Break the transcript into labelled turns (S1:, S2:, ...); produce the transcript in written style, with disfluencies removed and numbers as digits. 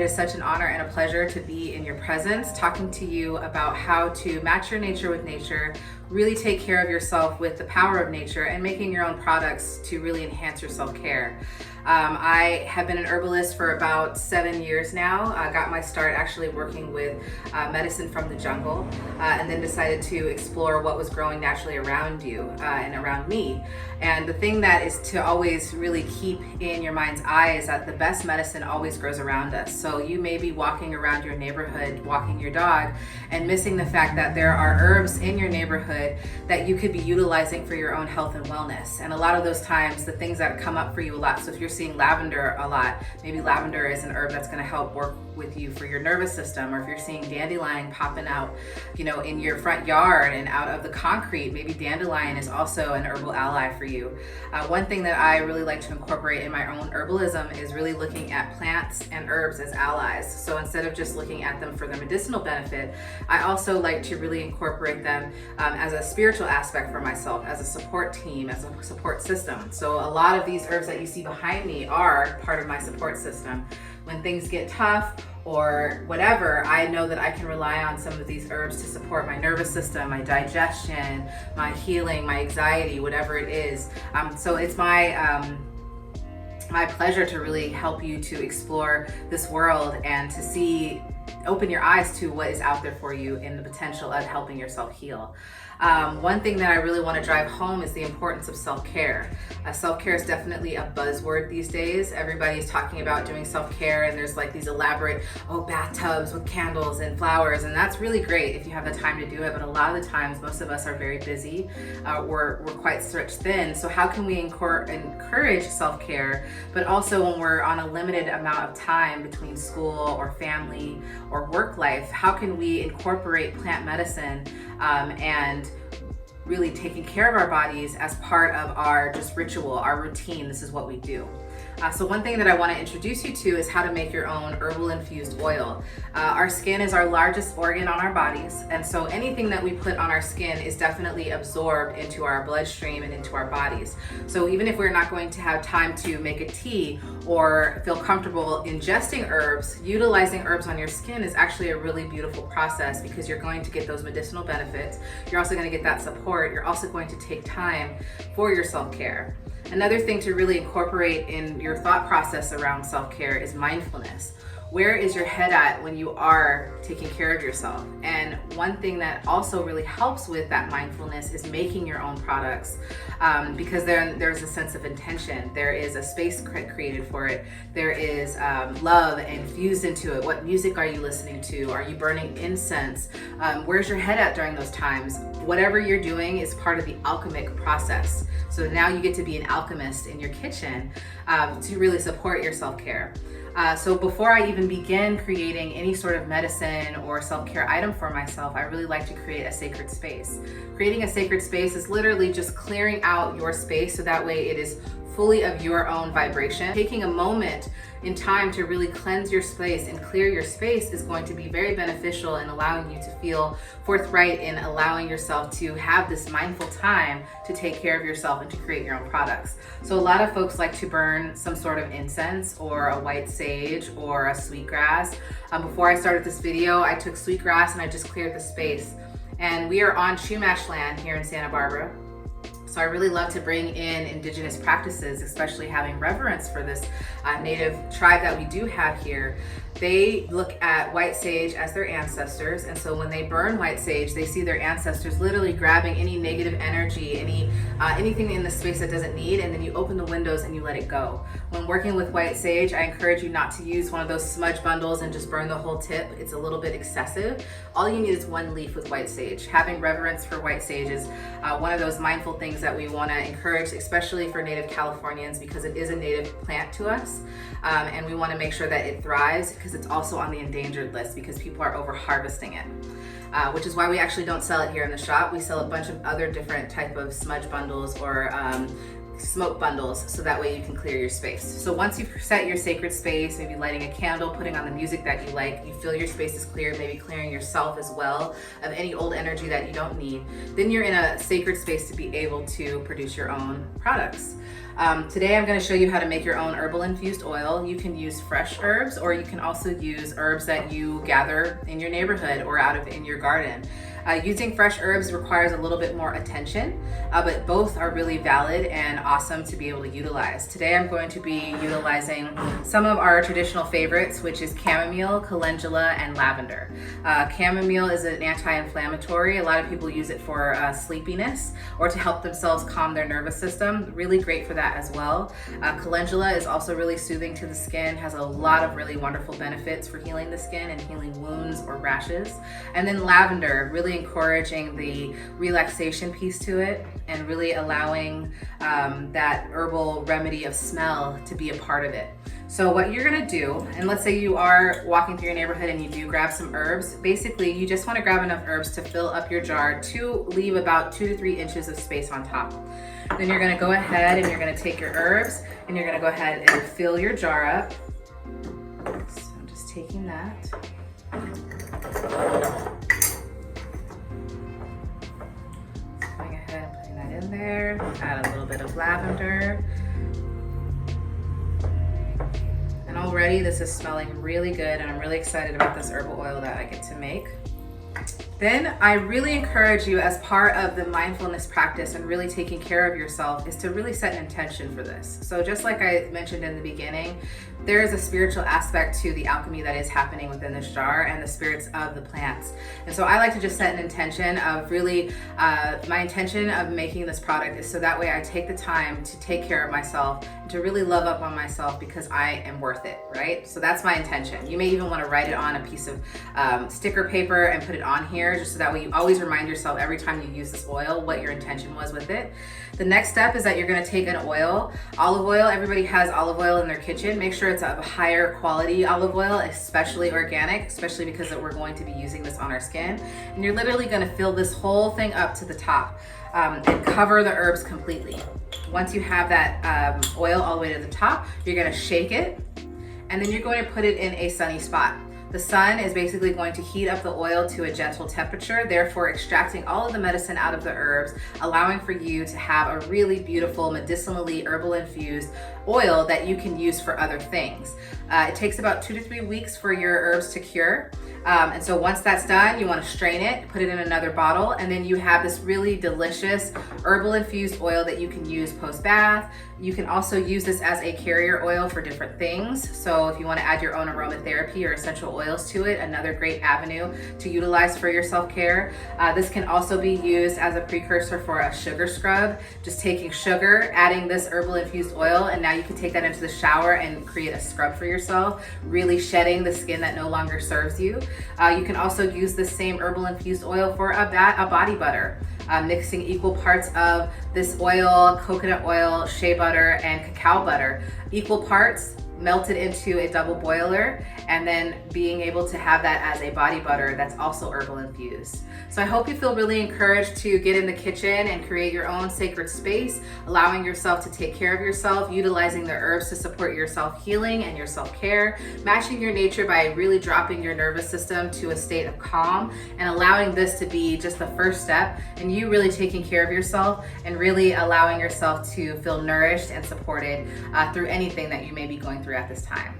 S1: is such an honor and a pleasure to be in your presence, talking to you about how to match your nature with nature, really take care of yourself with the power of nature, and making your own products to really enhance your self-care. I have been an herbalist for about 7 years now. I got my start actually working with medicine from the jungle, and then decided to explore what was growing naturally around you and around me. And the thing that is to always really keep in your mind's eye is that the best medicine always grows around us. So you may be walking around your neighborhood, walking your dog, and missing the fact that there are herbs in your neighborhood that you could be utilizing for your own health and wellness. And a lot of those times, the things that come up for you a lot, so if you're seeing lavender a lot, maybe lavender is an herb that's going to help work with you for your nervous system. Or if you're seeing dandelion popping out, in your front yard and out of the concrete, maybe dandelion is also an herbal ally for you. One thing that I really like to incorporate in my own herbalism is really looking at plants and herbs as allies. So instead of just looking at them for their medicinal benefit, I also like to really incorporate them as a spiritual aspect for myself, as a support team, as a support system. So a lot of these herbs that you see behind me are part of my support system. When things get tough or whatever, I know that I can rely on some of these herbs to support my nervous system, my digestion, my healing, my anxiety, whatever it is. So it's my pleasure to really help you to explore this world and to open your eyes to what is out there for you in the potential of helping yourself heal. One thing that I really want to drive home is the importance of self-care. Self-care is definitely a buzzword these days. Everybody's talking about doing self-care, and there's like these elaborate bathtubs with candles and flowers, and that's really great if you have the time to do it. But a lot of the times, most of us are very busy. We're quite stretched thin. So how can we encourage self-care, but also when we're on a limited amount of time between school or family or work life, how can we incorporate plant medicine and really taking care of our bodies as part of our just ritual, our routine? This is what we do. So one thing that I want to introduce you to is how to make your own herbal infused oil. Our skin is our largest organ on our bodies, and so anything that we put on our skin is definitely absorbed into our bloodstream and into our bodies. So even if we're not going to have time to make a tea or feel comfortable ingesting herbs, utilizing herbs on your skin is actually a really beautiful process, because you're going to get those medicinal benefits. You're also going to get that support. You're also going to take time for your self-care. Another thing to really incorporate in your thought process around self-care is mindfulness. Where is your head at when you are taking care of yourself? And one thing that also really helps with that mindfulness is making your own products, because there's a sense of intention. There is a space created for it. There is love infused into it. What music are you listening to? Are you burning incense? Where's your head at during those times? Whatever you're doing is part of the alchemic process. So now you get to be an alchemist in your kitchen to really support your self-care. So before I even begin creating any sort of medicine or self-care item for myself, I really like to create a sacred space. Creating a sacred space is literally just clearing out your space so that way it is fully of your own vibration. Taking a moment in time to really cleanse your space and clear your space is going to be very beneficial in allowing you to feel forthright in allowing yourself to have this mindful time to take care of yourself and to create your own products. So a lot of folks like to burn some sort of incense or a white sage or a sweetgrass. Before I started this video, I took sweetgrass and I just cleared the space. And we are on Chumash land here in Santa Barbara. So I really love to bring in indigenous practices, especially having reverence for this native tribe that we do have here. They look at white sage as their ancestors, and so when they burn white sage, they see their ancestors literally grabbing any negative energy, anything in the space that doesn't need, and then you open the windows and you let it go. When working with white sage, I encourage you not to use one of those smudge bundles and just burn the whole tip. It's a little bit excessive. All you need is one leaf with white sage. Having reverence for white sage is one of those mindful things that we want to encourage, especially for Native Californians, because it is a native plant to us, and we want to make sure that it thrives, because it's also on the endangered list because people are over harvesting it, which is why we actually don't sell it here in the shop. We sell a bunch of other different type of smudge bundles or smoke bundles, so that way you can clear your space. So once you've set your sacred space, maybe lighting a candle, putting on the music that you like, you feel your space is clear, maybe clearing yourself as well of any old energy that you don't need, then you're in a sacred space to be able to produce your own products. Today I'm going to show you how to make your own herbal infused oil. You can use fresh herbs, or you can also use herbs that you gather in your neighborhood or in your garden. Using fresh herbs requires a little bit more attention, but both are really valid and awesome to be able to utilize. Today I'm going to be utilizing some of our traditional favorites, which is chamomile, calendula, and lavender. Chamomile is an anti-inflammatory. A lot of people use it for sleepiness or to help themselves calm their nervous system. Really great for that as well. Calendula is also really soothing to the skin, has a lot of really wonderful benefits for healing the skin and healing wounds or rashes. And then lavender, really encouraging the relaxation piece to it and really allowing that herbal remedy of smell to be a part of it. So what you're gonna do, and let's say you are walking through your neighborhood and you do grab some herbs, basically you just wanna grab enough herbs to fill up your jar to leave about 2 to 3 inches of space on top. Then you're gonna go ahead and you're gonna take your herbs and you're gonna go ahead and fill your jar up. So I'm just taking that. Going ahead and putting that in there. Add a little bit of lavender. And already this is smelling really good, and I'm really excited about this herbal oil that I get to make. Then I really encourage you, as part of the mindfulness practice and really taking care of yourself, is to really set an intention for this. So just like I mentioned in the beginning, there is a spiritual aspect to the alchemy that is happening within this jar and the spirits of the plants. And so I like to just set an intention of really, my intention of making this product is so that way I take the time to take care of myself and to really love up on myself because I am worth it, right? So that's my intention. You may even want to write it on a piece of sticker paper and put it on here, just so that way you always remind yourself every time you use this oil what your intention was with it. The next step is that you're going to take an oil, olive oil. Everybody has olive oil in their kitchen. Make sure it's of higher quality olive oil, especially organic, especially because we're going to be using this on our skin. And you're literally going to fill this whole thing up to the top and cover the herbs completely. Once you have that oil all the way to the top, you're going to shake it, and then you're going to put it in a sunny spot. The sun is basically going to heat up the oil to a gentle temperature, therefore extracting all of the medicine out of the herbs, allowing for you to have a really beautiful, medicinally herbal infused oil that you can use for other things. It takes about 2 to 3 weeks for your herbs to cure. And so once that's done, you want to strain it, put it in another bottle, and then you have this really delicious herbal infused oil that you can use post-bath. You can also use this as a carrier oil for different things. So if you want to add your own aromatherapy or essential oils to it, another great avenue to utilize for your self-care. This can also be used as a precursor for a sugar scrub. Just taking sugar, adding this herbal infused oil, and now you can take that into the shower and create a scrub for yourself, really shedding the skin that no longer serves you. You can also use the same herbal infused oil for a body butter, mixing equal parts of this oil, coconut oil, shea butter, and cacao butter, equal parts melted into a double boiler, and then being able to have that as a body butter that's also herbal infused. So I hope you feel really encouraged to get in the kitchen and create your own sacred space, allowing yourself to take care of yourself, utilizing the herbs to support your self-healing and your self-care, matching your nature by really dropping your nervous system to a state of calm, and allowing this to be just the first step in you really taking care of yourself and really allowing yourself to feel nourished and supported through anything that you may be going through at this time.